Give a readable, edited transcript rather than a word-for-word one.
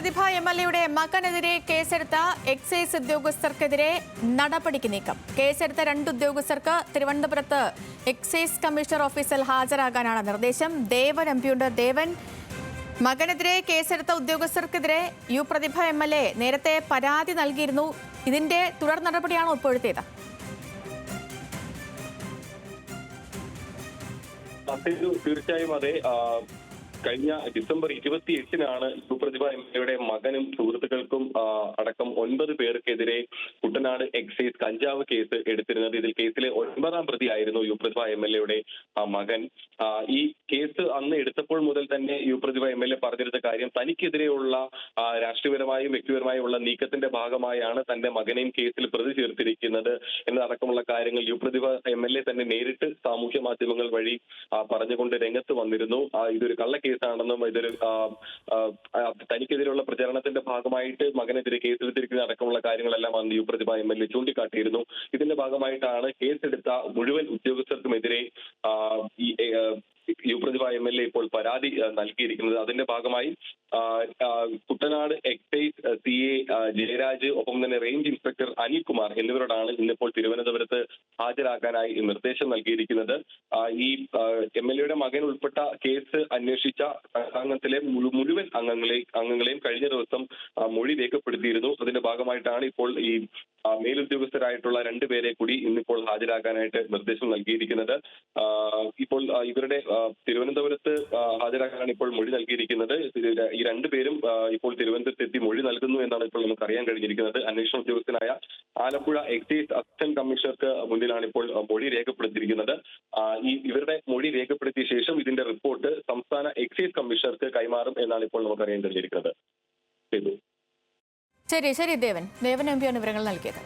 പ്രതിഭ എംഎൽഎയുടെ മകനെതിരെ കേസെടുത്ത എക്സൈസ് ഉദ്യോഗസ്ഥർക്കെതിരെ നടപടിക്ക് നീക്കം. കേസെടുത്ത 2 ഉദ്യോഗസ്ഥർക്ക് തിരുവനന്തപുരത്ത് എക്സൈസ് കമ്മീഷണർ ഓഫീസിൽ ഹാജരാകാനാണ് നിർദ്ദേശം. ദേവൻ എംപിയുണ്ട്. ദേവൻ, മകനെതിരെ കേസെടുത്ത ഉദ്യോഗസ്ഥർക്കെതിരെ പ്രതിഭ എംഎൽഎ നേരത്തെ പരാതി നൽകിയിരുന്നു. ഇതിന്റെ തുടർ നടപടിയാണോ ഇപ്പോഴത്തേത്? തീർച്ചയായും അതെ. കഴിഞ്ഞ ഡിസംബർ 28-നാണ് പ്രതിഭ എംഎൽഎയുടെ മകനും സുഹൃത്തുക്കൾക്കും അടക്കം 9 പേർക്കെതിരെ കുട്ടനാട് എക്സൈസ് കഞ്ചാവ് കേസ് എടുത്തിരുന്നത്. ഇതിൽ കേസിലെ 9ാം പ്രതിയായിരുന്നു പ്രതിഭ എംഎൽഎയുടെ മകൻ. ഈ കേസ് അന്ന് എടുത്തപ്പോൾ മുതൽ തന്നെ പ്രതിഭ എംഎൽഎ പറഞ്ഞിരുന്ന കാര്യം, തനിക്കെതിരെയുള്ള രാഷ്ട്രീയപരമായും വ്യക്തിപരമായും ഉള്ള നീക്കത്തിന്റെ ഭാഗമായാണ് തന്റെ മകനെയും കേസിൽ പ്രതി ചേർത്തിരിക്കുന്നത് എന്നതടക്കമുള്ള കാര്യങ്ങൾ പ്രതിഭ എംഎൽഎ തന്നെ നേരിട്ട് സാമൂഹ്യ മാധ്യമങ്ങൾ വഴി പറഞ്ഞുകൊണ്ട് രംഗത്ത് വന്നിരുന്നു. ഇതൊരു കള്ള കേസാണെന്നും ഇതൊരു തനിക്കെതിരെയുള്ള പ്രചരണത്തിന്റെ ഭാഗമായിട്ട് മകനെതിരെ കേസെടുത്തിരിക്കുന്ന അടക്കമുള്ള കാര്യങ്ങളെല്ലാം അന്ന് പ്രതിഭ എംഎൽഎ ചൂണ്ടിക്കാട്ടിയിരുന്നു. ഇതിന്റെ ഭാഗമായിട്ടാണ് കേസെടുത്ത മുഴുവൻ ഉദ്യോഗസ്ഥർക്കുമെതിരെ പ്രതിഭ എംഎൽഎ ഇപ്പോൾ പരാതി നൽകിയിരിക്കുന്നത്. അതിന്റെ ഭാഗമായി കുട്ടനാട് എക്സൈസ് CA ജയരാജ്, ഒപ്പം തന്നെ റേഞ്ച് ഇൻസ്പെക്ടർ അനിൽകുമാർ എന്നിവരോടാണ് ഇന്നിപ്പോൾ തിരുവനന്തപുരത്ത് ഹാജരാക്കാനായി നിർദ്ദേശം നൽകിയിരിക്കുന്നത്. ഈ എംഎൽഎയുടെ മകൻ ഉൾപ്പെട്ട കേസ് അന്വേഷിച്ച സംഘത്തിലെ മുഴുവൻ അംഗങ്ങളെയും കഴിഞ്ഞ ദിവസം മൊഴി രേഖപ്പെടുത്തിയിരുന്നു. അതിന്റെ ഭാഗമായിട്ടാണ് ഇപ്പോൾ ഈ മേലുദ്യോഗസ്ഥരായിട്ടുള്ള 2 പേരെ കൂടി ഇന്നിപ്പോൾ ഹാജരാക്കാനായിട്ട് നിർദ്ദേശം നൽകിയിരിക്കുന്നത്. ഇപ്പോൾ ഇവരുടെ തിരുവനന്തപുരത്ത് ഹാജരാക്കാനാണ് ഇപ്പോൾ മൊഴി നൽകിയിരിക്കുന്നത്. ഈ 2 പേരും ഇപ്പോൾ തിരുവനന്തപുരത്ത് എത്തി മൊഴി നൽകുന്നു എന്നാണ് ഇപ്പോൾ നമുക്ക് അറിയാൻ കഴിഞ്ഞിരിക്കുന്നത്. അന്വേഷണ ഉദ്യോഗസ്ഥനായ ആലപ്പുഴ എക്സൈസ് അസിസ്റ്റന്റ് കമ്മീഷണർക്ക് മുന്നിലാണ് ഇപ്പോൾ മൊഴി രേഖപ്പെടുത്തിയിരിക്കുന്നത്. ഇവരുടെ മൊഴി രേഖപ്പെടുത്തിയ ശേഷം ഇതിന്റെ റിപ്പോർട്ട് സംസ്ഥാന എക്സൈസ് കമ്മീഷണർക്ക് കൈമാറും എന്നാണ് ഇപ്പോൾ നമുക്ക് അറിയാൻ കഴിഞ്ഞിരിക്കുന്നത്. ശരി ദേവൻ എംപിയാണ് വിവരങ്ങൾ നൽകിയത്.